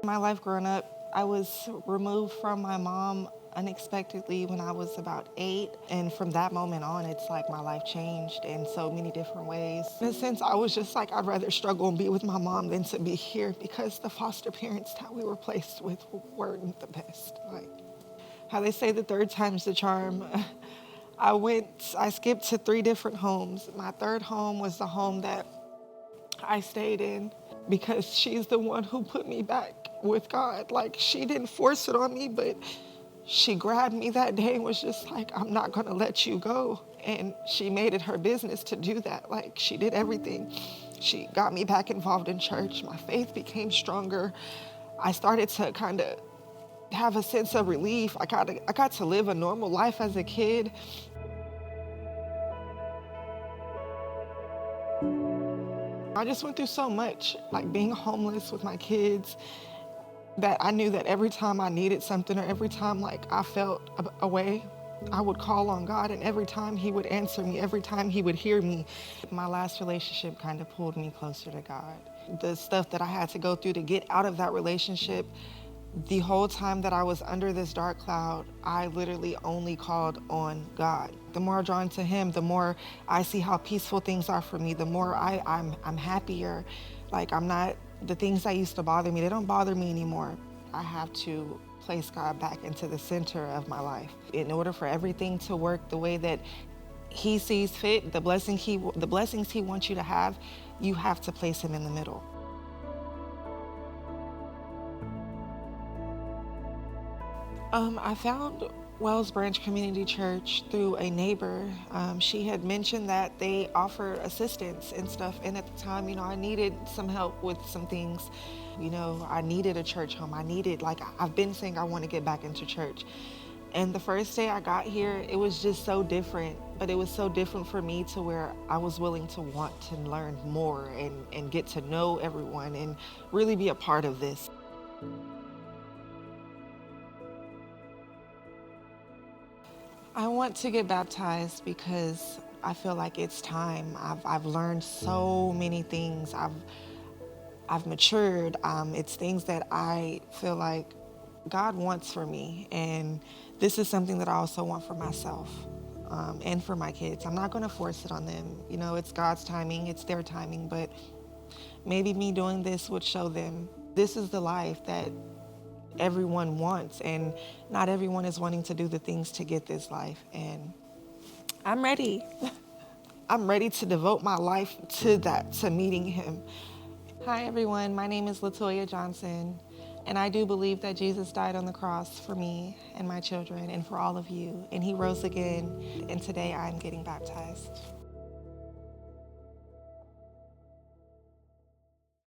My life growing up, I was removed from my mom unexpectedly when I was about 8. And from that moment on, it's like my life changed in so many different ways. In a sense, I was just like, I'd rather struggle and be with my mom than to be here because the foster parents that we were placed with weren't the best. Like how they say the third time's the charm. I skipped to 3 different homes. My third home was the home that I stayed in because she's the one who put me back with God. Like, she didn't force it on me, but she grabbed me that day and was just like, I'm not gonna let you go. And she made it her business to do that. Like, she did everything. She got me back involved in church. My faith became stronger. I started to kind of have a sense of relief. I got to live a normal life as a kid. I just went through so much, like being homeless with my kids, that I knew that every time I needed something or every time like I felt away, I would call on God, and every time he would answer me, every time he would hear me. My last relationship kind of pulled me closer to God. The stuff that I had to go through to get out of that relationship, the whole time that I was under this dark cloud, I literally only called on God. The more I'm drawn to him, the more I see how peaceful things are for me, the more I'm happier. Like, I'm not, the things that used to bother me, they don't bother me anymore. I have to place God back into the center of my life. In order for everything to work the way that he sees fit, the blessings he wants you to have, you have to place him in the middle. I found Wells Branch Community Church through a neighbor. She had mentioned that they offer assistance and stuff. And at the time, I needed some help with some things. I needed a church home. I've been saying I want to get back into church. And the first day I got here, it was just so different. But it was so different for me to where I was willing to want to learn more and get to know everyone and really be a part of this. I want to get baptized because I feel like it's time. I've learned so many things. I've matured. It's things that I feel like God wants for me, and this is something that I also want for myself, and for my kids. I'm not going to force it on them. It's God's timing. It's their timing, but maybe me doing this would show them this is the life that everyone wants, and not everyone is wanting to do the things to get this life. And I'm ready. I'm ready to devote my life to that, to meeting him. Hi everyone, my name is Latoya Johnson, and I do believe that Jesus died on the cross for me and my children and for all of you, and he rose again, and today I'm getting baptized.